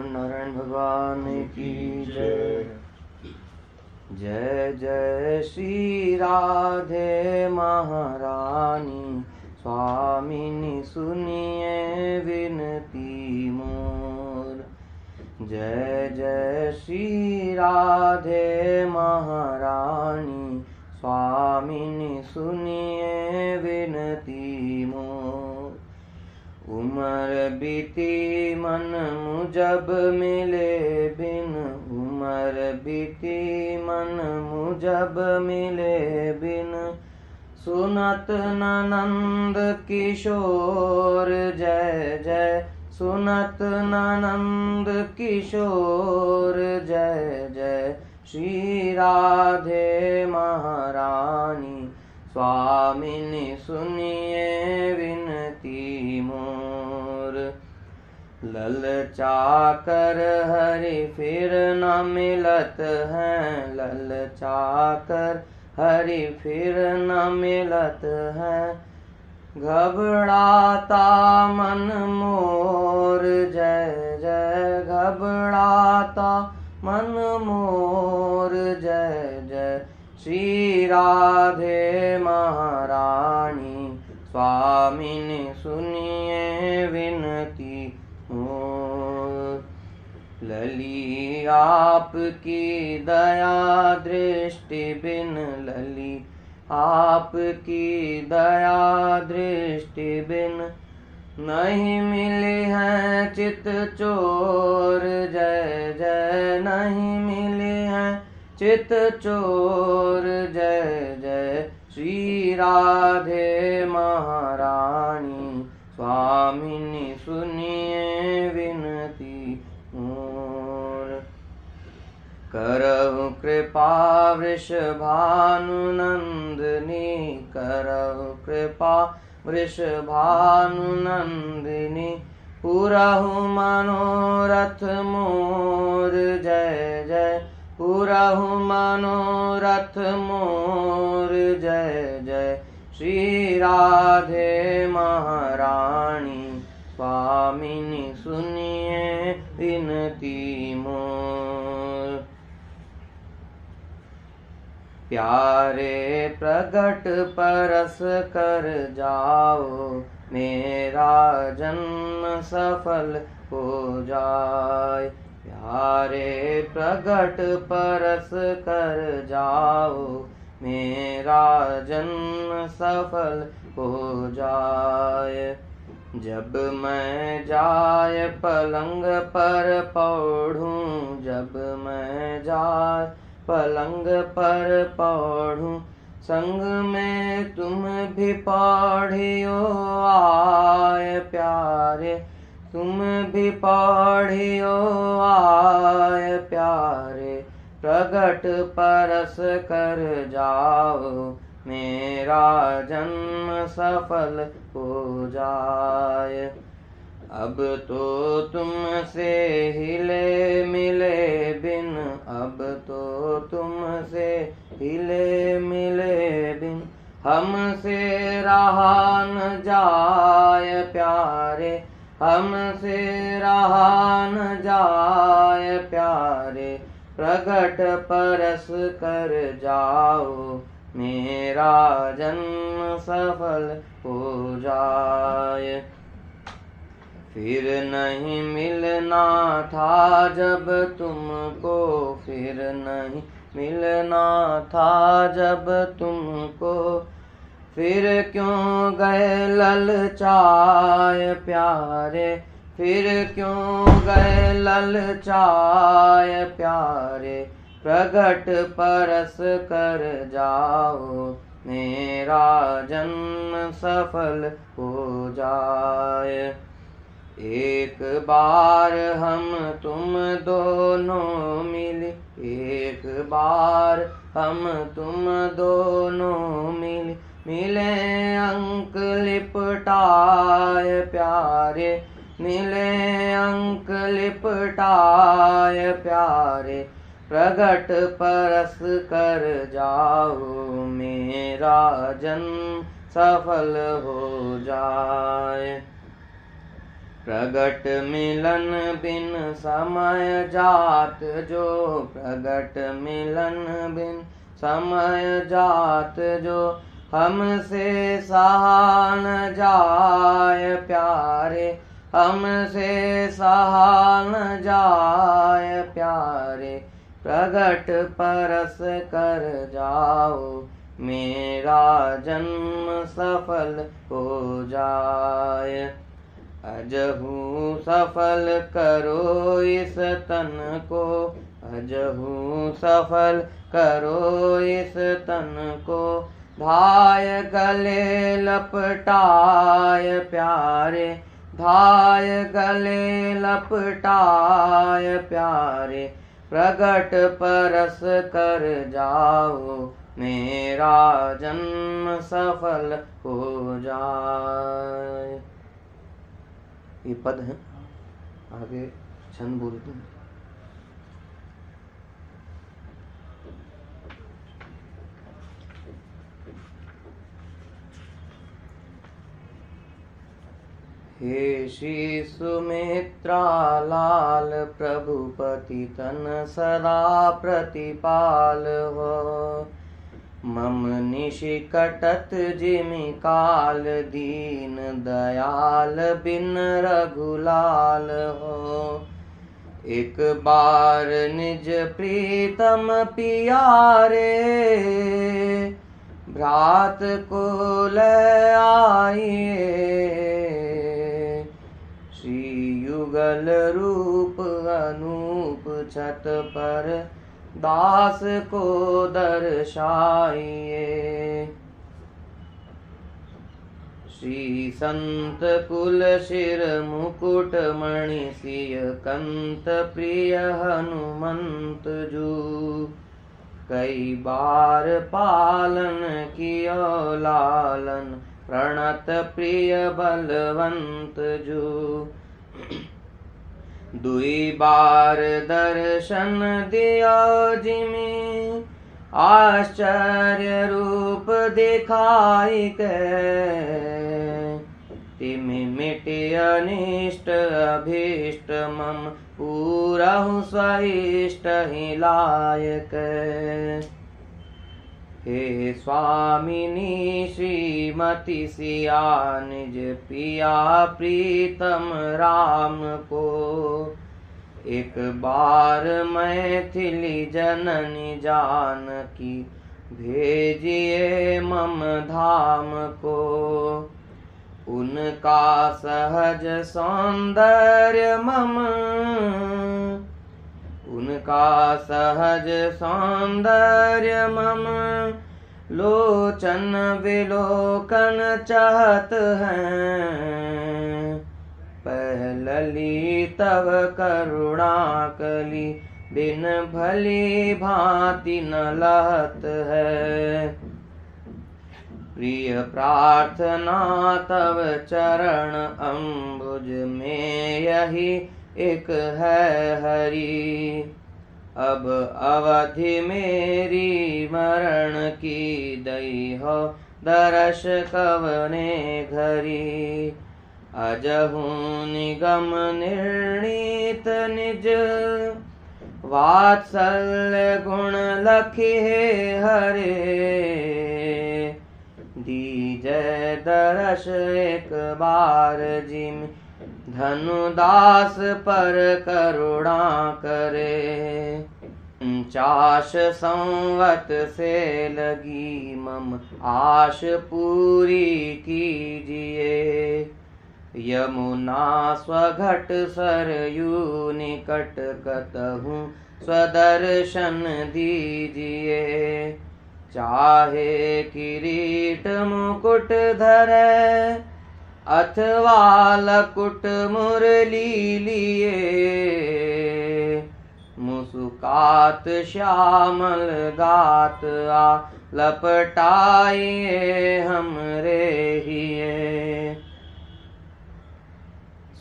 नारायण भगवान की जय। जय जय श्री राधे महारानी, स्वामिनी सुनिए विनती मोर। जय जय श्री राधे महारानी, स्वामिनी सुनिए विनती मोर। उमर बीती मन मुझब मिले बिन, उमर बीती मन मुझब मिले बिन, सुनत ननंद किशोर जय जय, सुनत ननंद किशोर जय जय। श्री राधे महारानी, स्वामिनी सुनिए विनती मोर। ललचा कर हरि फिर न मिलत हैं, ललचा कर हरि फिर न मिलत हैं, घबराता मन मोर जय जय, घबराता मन मोर जय जय। श्री राधे महारानी, स्वामिनी सुनिए विनती मोर। लली आपकी दया दृष्टि बिन, लली आपकी दया दृष्टि बिन, नहीं मिली है चित चोर जय जय, नहीं मिली है चित चोर जय जय। श्री राधे महारानी, स्वामिनी सुनिए विनती मोर। करहु कृपा वृषभानु नंदिनी, करहु कृपा वृषभानु नंदिनी, पुरहु मनोरथ मोर जय जय, पुरहु मनोरथ मोर जय जय। श्री राधे महारानी, स्वामिनी सुनिए विनती मोर। प्यारे प्रगट परस कर जाओ, मेरा जन्म सफल हो जाए। प्यारे प्रगट परस कर जाओ, मेरा जन्म सफल हो जाए। जब मैं जाय पलंग पर पौढ़ूं, जब मैं जाय पलंग पर पौढ़ूं, संग में तुम भी पौढ़ियो आए प्यारे, तुम भी पौढ़ियो आए प्यारे। प्रगट परस कर जाओ, मेरा जन्म सफल हो जाए। अब तो तुमसे हिले मिले बिन, अब तो तुमसे हिले मिले बिन, हमसे रहा न जाय प्यारे, हमसे रहा न जाय प्यारे। प्रगट परस कर जाओ, मेरा जन्म सफल हो जाए। फिर नहीं मिलना था जब तुमको, फिर नहीं मिलना था जब तुमको, फिर क्यों गए ललचाए प्यारे, फिर क्यों गए ललचाए प्यारे। प्रगट परस कर जाओ, मेरा जन्म सफल हो जाए। एक बार हम तुम दोनों मिले, एक बार हम तुम दोनों मिले, मिले अंक लिपटाए प्यारे, मिले अंक लिपटाए प्यारे। प्रगट परस कर जाओ, मेरा जन्म सफल हो जाए। प्रगट मिलन बिन समय जात जो, प्रगट मिलन बिन समय जात जो, हमसे सहा न जाय प्यारे, हमसे सहा न जाय प्यारे। प्रगट परस कर जाओ, मेरा जन्म सफल हो जाय। अजहू सफल करो इस तन को, अजहू सफल करो इस तन को, धाय गले लपटाय प्यारे, धाय गले लपटाय प्यारे। प्रगट परस कर जाओ, मेरा जन्म सफल हो जाए। ये पद है, आगे छंद बोलते हैं। हे श्री सुमित्रा लाल, प्रभुपति तन सदा प्रतिपाल हो। मम निशिकटत जिमि काल, दीन दयाल बिन रघुलाल हो। एक बार निज प्रीतम पियारे, भ्रात को ले आइए। श्री युगल रूप अनूप छत पर, दास को दर्शाइए। श्री संत कुल शिर मुकुट मणि, सिय कंत प्रिय हनुमंत जू। कई बार पालन कियो लालन, प्रणत प्रिय बलवंत जू। दुई बार दर्शन दियो जिमि, आश्चर्य रूप दिखाई के। तिमि मिटि अनिष्ट अभीष्ट, मम पूरहु स्वाइष्ट ही लायक। हे स्वामिनी श्रीमती सिया, निज पिया प्रीतम राम को। एक बार मैथिली जननी जानकी, भेजिए मम धाम को। उनका सहज सौंदर्य मम, उनका सहज सौंदर्य मम, लोचन विलोकन चाहत हैं। पहलली तव करुणा कली, बिन भली भांति न लहत है। प्रिय प्रार्थना तव चरण अम्बुज में, यही एक है हरि। अब अवधि मेरी मरण की, दई हो दरस कवने घरी। अजहू निगम निर्णीत निज, वात्सल्य गुण लखी हरे। दीजय दरस एक बार जिम, धनुदास पर करुणा करे। 49 संवत से लगी मम, आश पूरी कीजिए। यमुना स्वघट सरयू निकट, कतहूँ स्वदर्शन दीजिए। चाहे किरीट मुकुट धरे, अथवा लकुट मुरली लिए। मुस्कात श्यामल गात आ, लपटाइए हमरे हिये।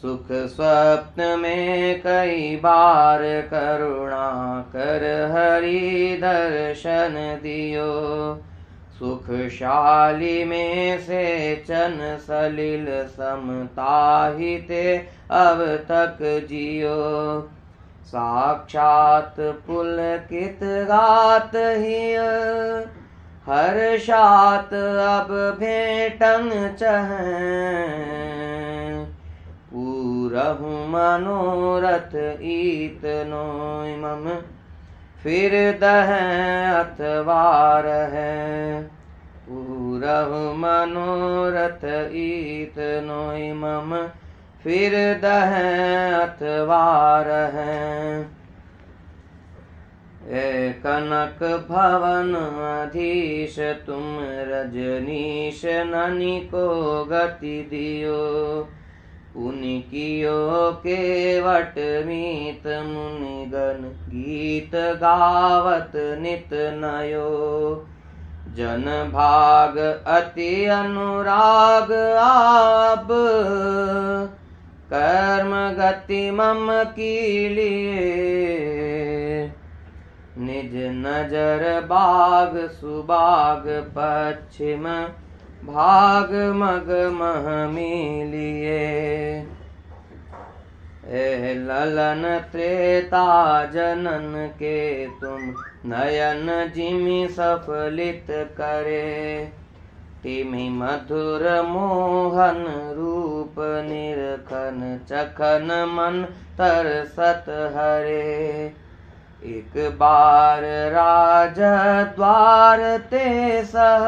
सुख स्वप्न में कई बार करुणा कर हरि दर्शन दियो। सुखशाली में से चन सलिल समताहिते अब तक जियो। साक्षात पुलकित गात हिय हर्षात अब भेटन चहै। पूरहु मनोरथ ईतनो मम फिर दह अथवार है। पूरहु मनोरथ ईतनो मम फिर दह अथवार है। ए कनक भवन अधीश तुम रजनीश ननि को गति दियो। पुनि कियो केवट मीत मुनिगण गीत गावत नित नयो। जन भाग अति अनुराग आब कर्म गति मम की लिए। निज नजर बाग सुबाग पश्चिम भाग मग मह मिलिए। ए ललन त्रेता जनन के तुम नयन जिमि सफलित करे। तिमि मधुर मोहन रूप निरखन चखन मन तरसत हरे। एक बार राज द्वार ते सह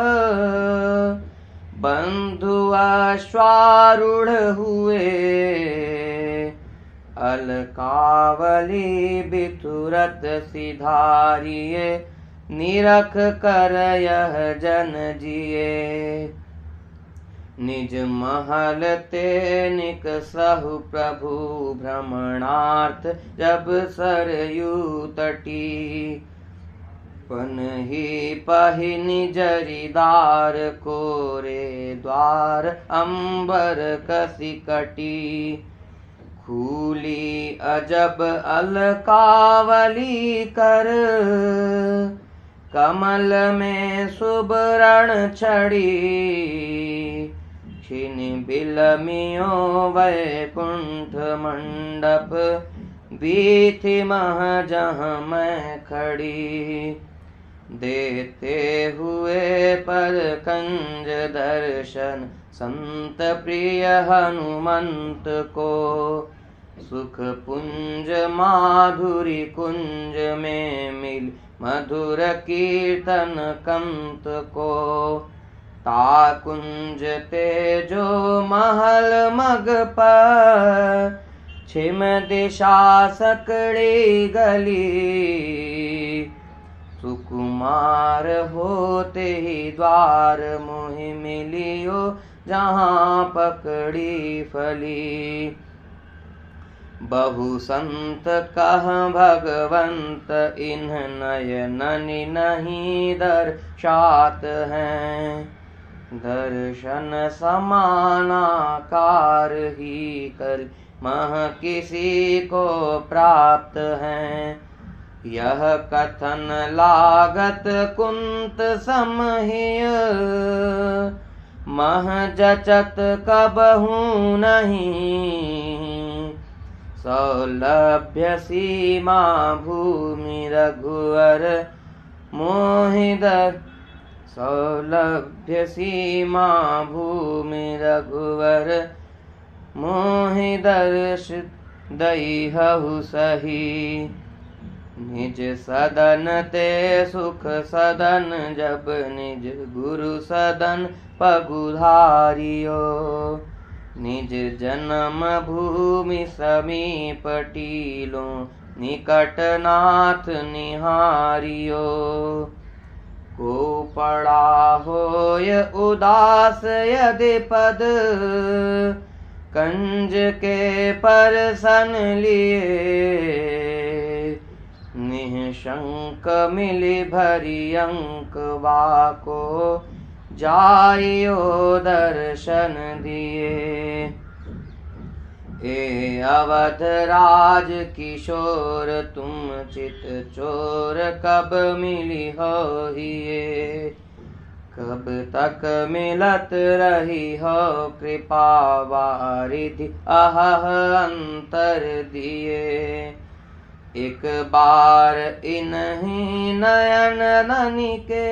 बंधु अश्वारूढ़ हुए। अलकावली बिथुरत सिधारिये निरख कर यह जन जिये। निज महल ते निकसहु प्रभु भ्रमणार्थ जब सरयू तटी। पनहि पहि निजरिदार कोरे द्वार अंबर कसी कटी। खूली अजब अलकावली कर कमल में सुबरण छड़ी। छिन बिलमियो वैकुंठ मंडप बीथि मह जहाँ मैं खड़ी। देते हुए पर कंज दर्शन संत प्रिय हनुमंत को। सुख पुंज माधुरी कुंज में मिल मधुर कीर्तन कंत को। ता कुंज ते जो महल मग पर छिम दिशा सकड़ी गली। सुकुमार होते ही द्वार मोहि मिलियो जहाँ पकड़ी फली। बहु संत कह भगवंत इन्ह नयननि नहीं दर्शात हैं। दर्शन समानाकार ही कर मह किसी को प्राप्त हैं। यह कथन लागत कुंत समहिय मह जचत कबहू नहीं। सौलभ्य सीमा भूमि रघुवर मोहिदर। सौलभ्य सीमा भूमि रघुवर मोहि दर्श दईहु सही। निज सदन ते सुख सदन जब निज गुरु सदन पगुधारियो। निज जन्म भूमि समीप टीलो निकट नाथ निहारियो। को पड़ा होय उदास यदि पद कंज के परसन लिए। निःशंक मिली भरी अंक वाको जाइयो दर्शन दिए। ए अवध राज किशोर तुम चित चोर कब मिली हो हिये। कब तक मिलत रही हो कृपा वारिधि अहह अंतर दिए। एक बार इन्हीं नयन ननि के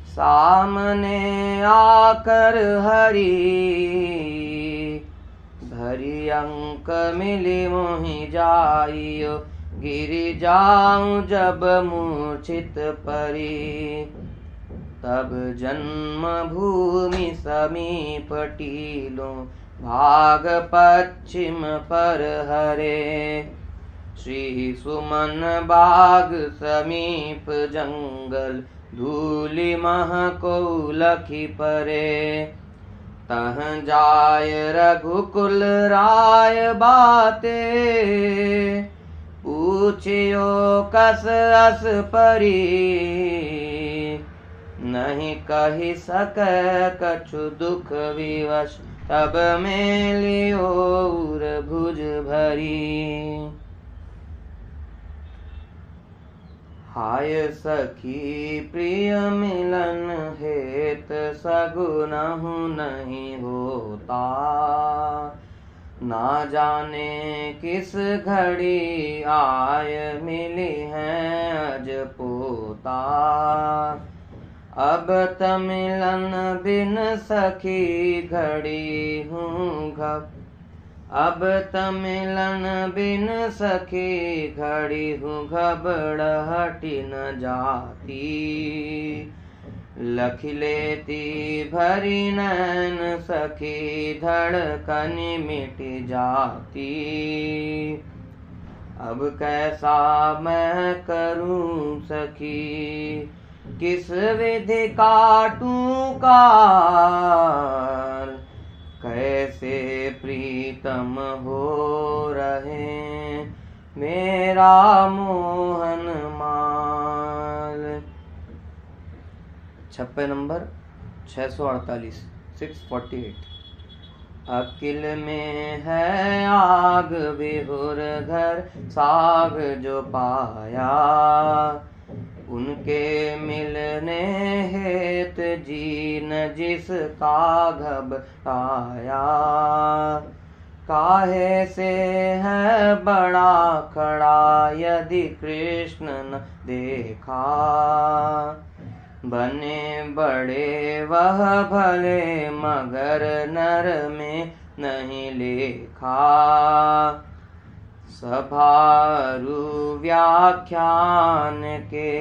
सामने आकर हरि भरी अंक मिली मोहि जाइयो। गिर जाऊं जब मूर्छित परी तब जन्म भूमि समीप टीलों भाग पश्चिम पर हरे। श्री सुमन बाग समीप जंगल धूलि मह को लखी परे। तह जाय रघुकुल राय बाते पूछियो कस अस परी। नहीं कही सक कछु दुख विवश तब मेलियो उर भुज भरी। हाय सखी प्रिय मिलन हेत सगुनहु नहीं होता। ना जाने किस घड़ी आय मिली है अज पोता। अब त मिलन बिन सखी घड़ी हूँ घब। अब त मिलन बिन सखी घड़ी हूँ घबड़हटी न जाती। लखी लेती भरी नैन सखी धड़कन मिट जाती। अब कैसा मैं करूं सखी किस विधि काटूं कार। कैसे प्रीतम हो रहे मेरा मोहन माल। 56 नंबर 648 648। अकिल में है आग बिहुर घर साग जो पाया। उनके मिलने हेत जीन जिसका घबराया। काहे से है बड़ा खड़ा यदि कृष्ण न देखा। बने बड़े वह भले मगर नर में नहीं लेखा। सभारु व्याख्यान के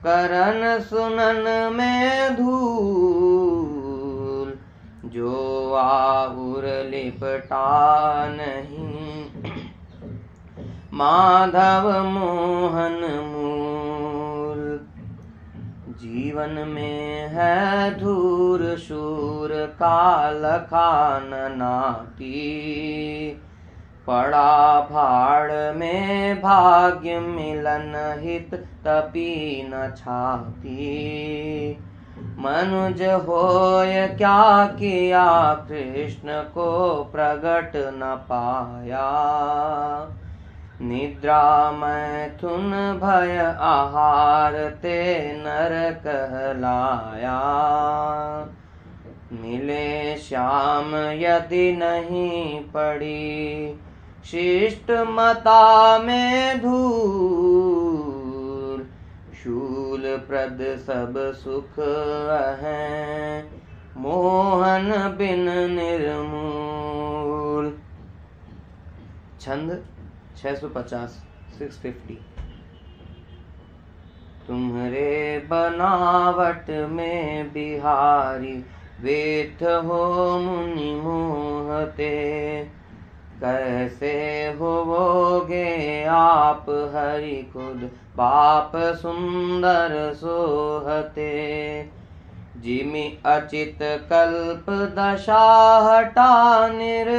करन सुनन में धूल। जो आहुर लिपटा नहीं माधव मोहन मूल। जीवन में है धूर शूर काल खान नाती। पड़ा भाड़ में भाग्य मिलन हित तपी न छाती। मनुज होय क्या किया कृष्ण को प्रगट न पाया। निद्रा मैथुन भय आहार ते नर कहलाया। मिले श्याम यदि नहीं पड़ी शिष्ट मता में धूल। शूल प्रद सब सुख हैं मोहन बिन निर्मूल। छंद 650 650। तुम्हारे बनावट में बिहारी वेद हो मुनि मोहते। कैसे होवोगे आप हरि खुद बाप सुंदर सोहते। जिमि अचित कल्प दशा हटा निर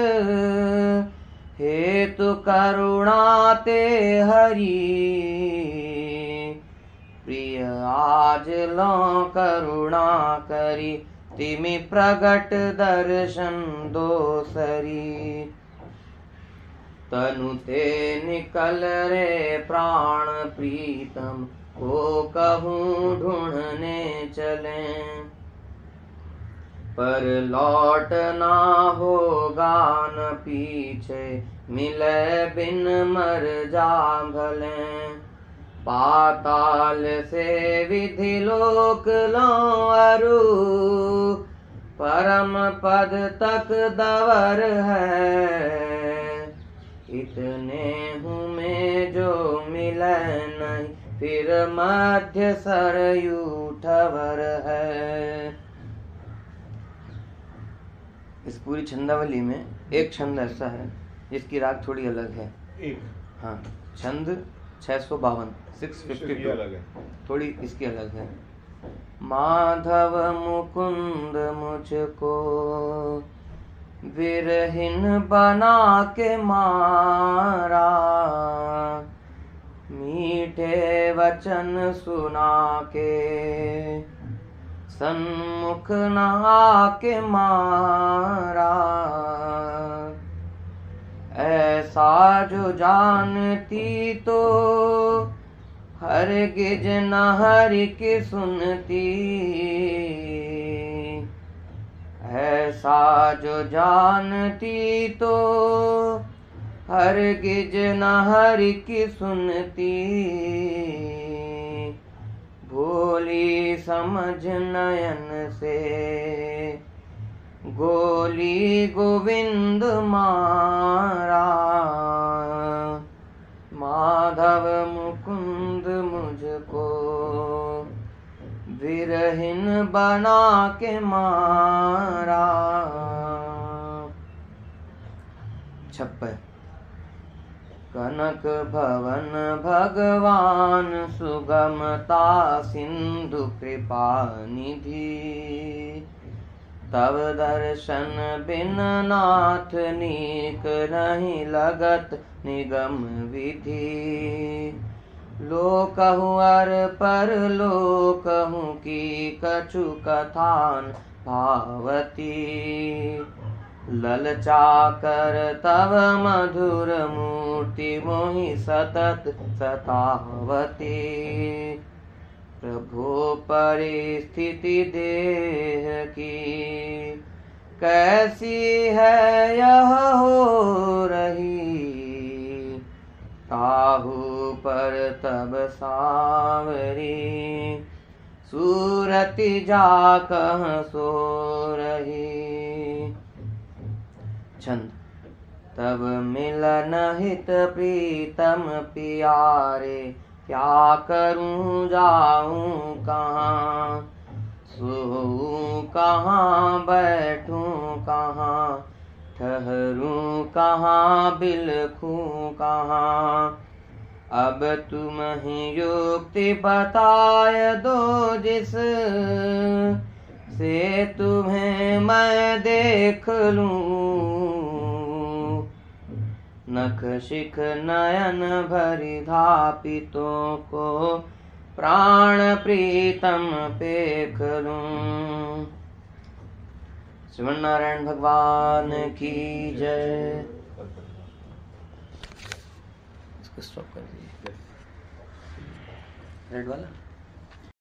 हेतु करुणाते हरि। प्रिय आज लो करुणा करी तिमि प्रगट दर्शन दोसरी। तनु ते निकल रे प्राण प्रीतम को कहूँ ढूंढने चलें, पर लौट ना होगा न पीछे, मिले बिन मर जा भले। पाताल से विधि लोक लो अरु, परम पद तक दवर है। इतने हूँ में जो मिले नहीं, फिर मध्य सरयू ठवर है। इस पूरी छंदावली में एक छंद ऐसा है जिसकी राग थोड़ी अलग है। एक हाँ, छंद 652 652 अलग है, थोड़ी इसकी अलग है। माधव मुकुंद मुझको विरहीन बना के मारा, मीठे वचन सुना के सन्मुख नहा के मारा। ऐसा जो जानती तो हरगिज न हरि की सुनती, ऐसा जो जानती तो हरगिज न हरि की सुनती। भोली समझ नयन से गोली गोविंद मारा, माधव मुकुंद मुझको विरहीन बना के मारा। 56 कनक भवन भगवान सुगमता सिंधु कृपा निधि, तब दर्शन बिन नाथ नीक नहीं लगत निगम विधि। लोकहु अर पर लोकहु की कछु कथान भावती, ललचा कर तव मधुर मूर्ति मोहि सतत सतावती। प्रभु परिस्थिति देह की कैसी है यह हो रही, ताहू पर तब सांवरी सूरति जा कह सो रही। छंद तब मिलन हित प्रीतम प्यारे, क्या करूं जाऊं कहाँ, सोऊं कहाँ बैठूं कहाँ, ठहरूं कहाँ बिलखूं कहाँ। अब तुम ही युक्ति बताए दो जिस से तुम्हें मैं देख लूं। नख शिख नयन भरी धापितों को प्राण प्रीतम पेख लूं। श्रीमन नारायण भगवान की जय। इसको स्टॉप कर दीजिए। रेड वाला।